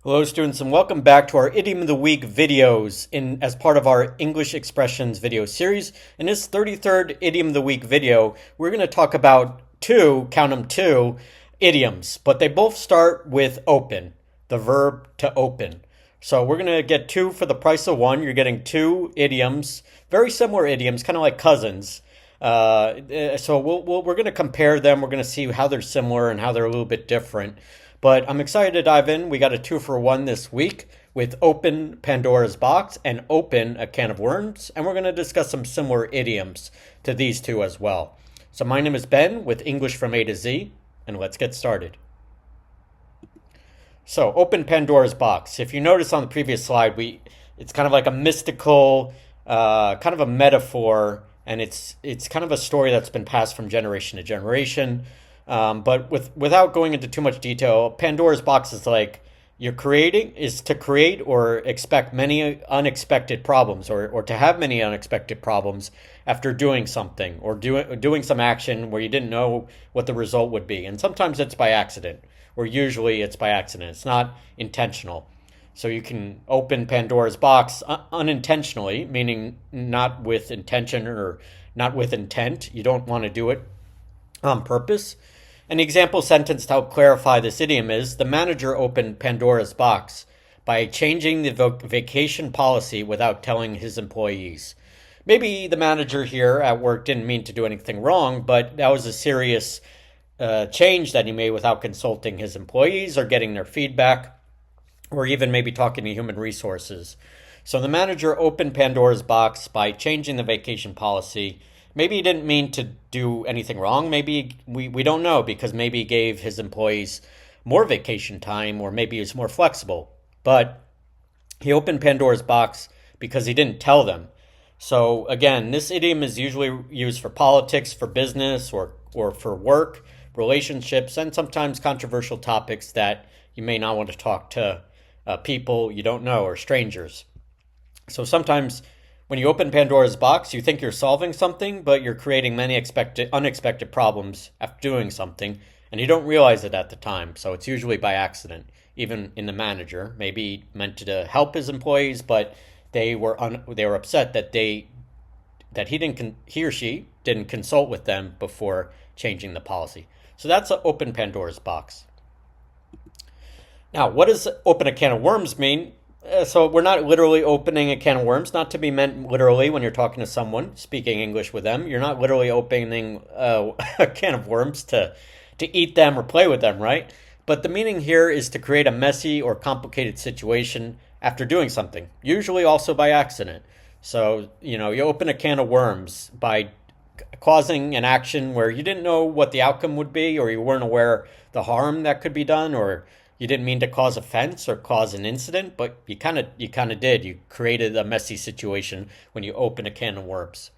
Hello students and welcome back to our Idiom of the Week videos as part of our English expressions video series. In this 33rd Idiom of the Week video, we're going to talk about count them two, idioms, but they both start with open, the verb to open. So we're going to get two for the price of one. You're getting two idioms, very similar idioms, kind of like cousins. We're going to compare them. We're going to see how they're similar and how they're a little bit different. But I'm excited to dive in. We got a 2-for-1 this week with open Pandora's box and open a can of worms. And we're going to discuss some similar idioms to these two as well. So my name is Ben with English from A to Z, and let's get started. So open Pandora's box. If you notice on the previous slide, it's kind of like a mystical, kind of a metaphor, and it's kind of a story that's been passed from generation to generation. But without going into too much detail, Pandora's box is like is to create or expect many unexpected problems or to have many unexpected problems after doing something or doing some action where you didn't know what the result would be. And sometimes it's by accident, or usually it's by accident. It's not intentional. So you can open Pandora's box unintentionally, meaning not with intention or not with intent. You don't want to do it on purpose. An example sentence to help clarify this idiom is, the manager opened Pandora's box by changing the vacation policy without telling his employees. Maybe the manager here at work didn't mean to do anything wrong, but that was a serious change that he made without consulting his employees or getting their feedback, or even maybe talking to human resources. So the manager opened Pandora's box by changing the vacation policy. Maybe he didn't mean to do anything wrong. Maybe we don't know, because maybe he gave his employees more vacation time, or maybe he's more flexible. But he opened Pandora's box because he didn't tell them. So again, this idiom is usually used for politics, for business, or for work, relationships, and sometimes controversial topics that you may not want to talk to people you don't know or strangers. So sometimes when you open Pandora's box, you think you're solving something, but you're creating many unexpected problems after doing something, and you don't realize it at the time. So it's usually by accident. Even in the manager, maybe he meant to help his employees, but they were upset that he or she didn't consult with them before changing the policy. So that's an open Pandora's box. Now, what does open a can of worms mean? So we're not literally opening a can of worms, not to be meant literally when you're talking to someone, speaking English with them. You're not literally opening a can of worms to eat them or play with them, right? But the meaning here is to create a messy or complicated situation after doing something, usually also by accident. So, you open a can of worms by causing an action where you didn't know what the outcome would be, or you weren't aware the harm that could be done, or you didn't mean to cause offense or cause an incident, but you kind of did. You created a messy situation when you open a can of worms.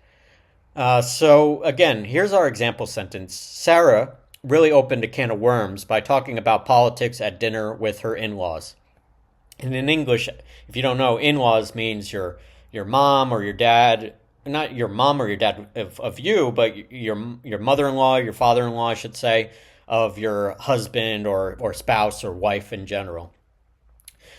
So again, here's our example sentence. Sarah really opened a can of worms by talking about politics at dinner with her in-laws. And in English, if you don't know, in-laws means your mom or your dad, not your mom or your dad of you, but your mother-in-law, your father-in-law, I should say, of your husband or spouse or wife in general.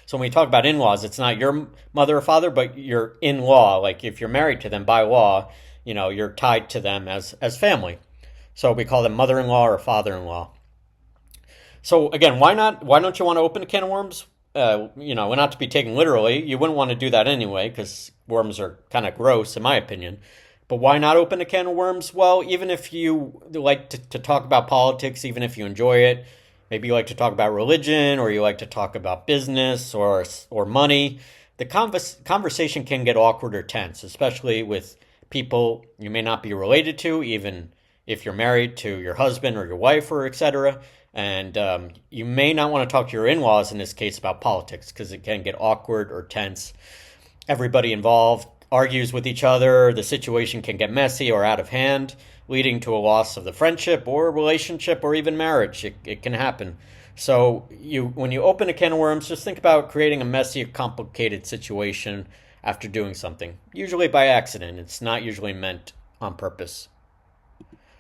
So when we talk about in-laws, it's not your mother or father, but your in-law. Like if you're married to them by law, you're tied to them as family. So we call them mother-in-law or father-in-law. So again, why don't you want to open a can of worms? Not to be taken literally. You wouldn't want to do that anyway, because worms are kind of gross, in my opinion. But why not open a can of worms? Well, even if you like to talk about politics, even if you enjoy it, maybe you like to talk about religion, or you like to talk about business or money, the conversation can get awkward or tense, especially with people you may not be related to, even if you're married to your husband or your wife or etc. And you may not want to talk to your in-laws in this case about politics, because it can get awkward or tense. Everybody involved argues with each other, the situation can get messy or out of hand, leading to a loss of the friendship or relationship or even marriage. It can happen. So when you open a can of worms, just think about creating a messy or complicated situation after doing something, usually by accident. It's not usually meant on purpose.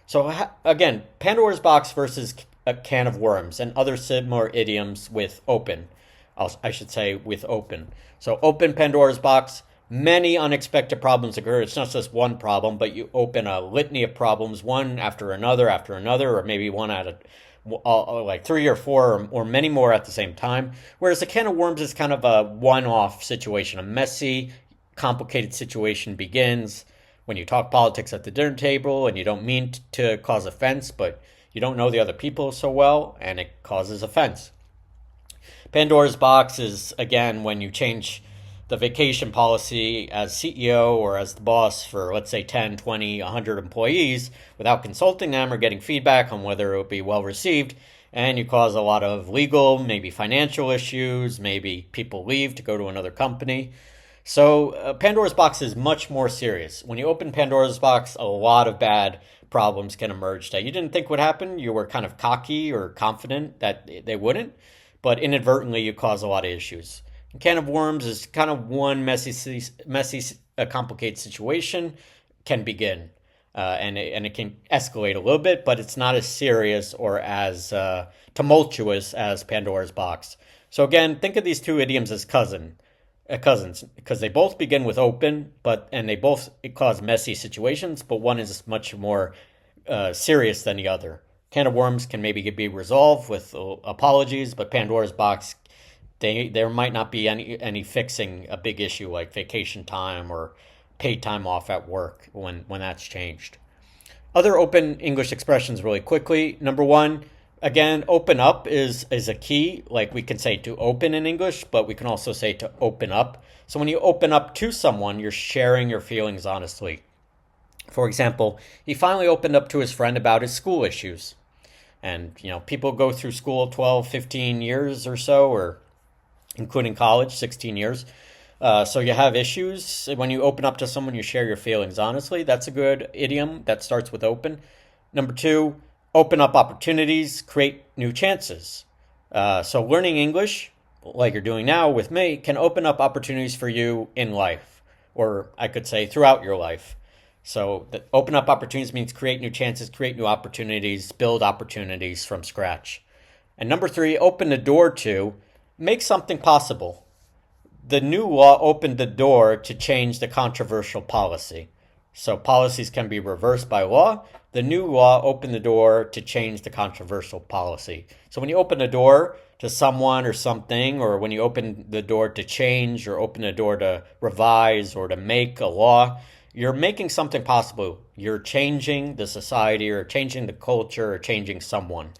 So again, Pandora's box versus a can of worms and other similar idioms with open. I should say with open. So open Pandora's box. Many unexpected problems occur. It's not just one problem, but you open a litany of problems, one after another, or maybe one at a like three or four or many more at the same time. Whereas a can of worms is kind of a one-off situation. A messy, complicated situation begins when you talk politics at the dinner table and you don't mean to cause offense, but you don't know the other people so well, and it causes offense. Pandora's box is, again, when you change the vacation policy as CEO or as the boss for, let's say, 10, 20, 100 employees without consulting them or getting feedback on whether it would be well received. And you cause a lot of legal, maybe financial issues, maybe people leave to go to another company. So Pandora's box is much more serious. When you open Pandora's box, a lot of bad problems can emerge that you didn't think would happen. You were kind of cocky or confident that they wouldn't, but inadvertently you cause a lot of issues. A can of worms is kind of one messy, complicated situation can begin, and it can escalate a little bit, but it's not as serious or as tumultuous as Pandora's box. So again, think of these two idioms as cousins, because they both begin with open, and they both cause messy situations, but one is much more serious than the other. Can of worms can maybe be resolved with apologies, but Pandora's box, there might not be any fixing a big issue like vacation time or paid time off at work when that's changed. Other open English expressions really quickly. Number one, again, open up is a key. Like we can say to open in English, but we can also say to open up. So when you open up to someone, you're sharing your feelings honestly. For example, he finally opened up to his friend about his school issues. And, people go through school 12, 15 years or so, or including college, 16 years. So you have issues. When you open up to someone, you share your feelings honestly. That's a good idiom that starts with open. Number two, open up opportunities, create new chances. So learning English, like you're doing now with me, can open up opportunities for you in life, or I could say throughout your life. So open up opportunities means create new chances, create new opportunities, build opportunities from scratch. And number three, open the door to make something possible. The new law opened the door to change the controversial policy. So policies can be reversed by law. The new law opened the door to change the controversial policy. So when you open the door to someone or something, or when you open the door to change or open the door to revise or to make a law, you're making something possible. You're changing the society or changing the culture or changing someone.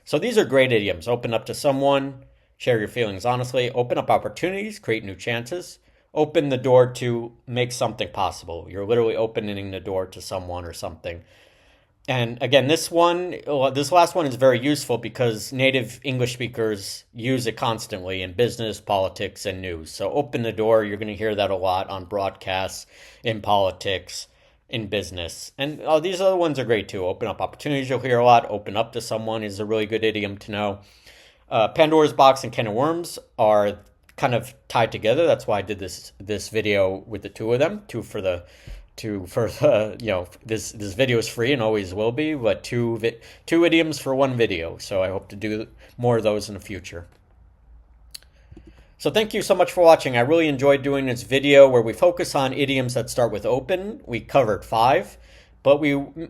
So these are great idioms. Open up to someone, share your feelings honestly, open up opportunities, create new chances, open the door to make something possible. You're literally opening the door to someone or something. And again, this last one is very useful because native English speakers use it constantly in business, politics, and news. So open the door, you're going to hear that a lot on broadcasts, in politics, in business. And these other ones are great too. Open up opportunities, you'll hear a lot. Open up to someone is a really good idiom to know. Pandora's box and can of worms are kind of tied together. That's why I did this video with the two of them. This video is free and always will be, but two idioms for one video. So I hope to do more of those in the future. So thank you so much for watching. I really enjoyed doing this video where we focus on idioms that start with open. We covered 5, but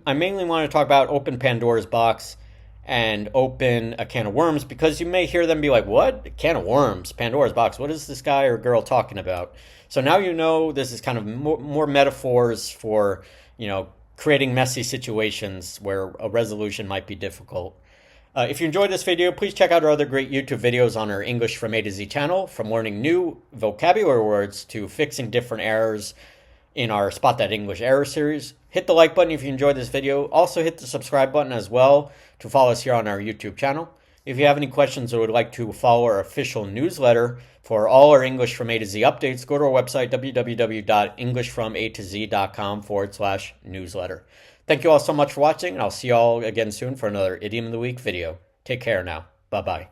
I mainly want to talk about open Pandora's box and open a can of worms, because you may hear them be like, what? A can of worms, Pandora's box, what is this guy or girl talking about? So now you know this is kind of more metaphors for, creating messy situations where a resolution might be difficult. If you enjoyed this video, please check out our other great YouTube videos on our English from A to Z channel, from learning new vocabulary words to fixing different errors in our Spot That English Error series. Hit the like button if you enjoyed this video. Also hit the subscribe button as well to follow us here on our YouTube channel. If you have any questions or would like to follow our official newsletter for all our English from A to Z updates, go to our website, www.englishfromat2z.com/newsletter. Thank you all so much for watching, and I'll see you all again soon for another Idiom of the Week video. Take care now. Bye-bye.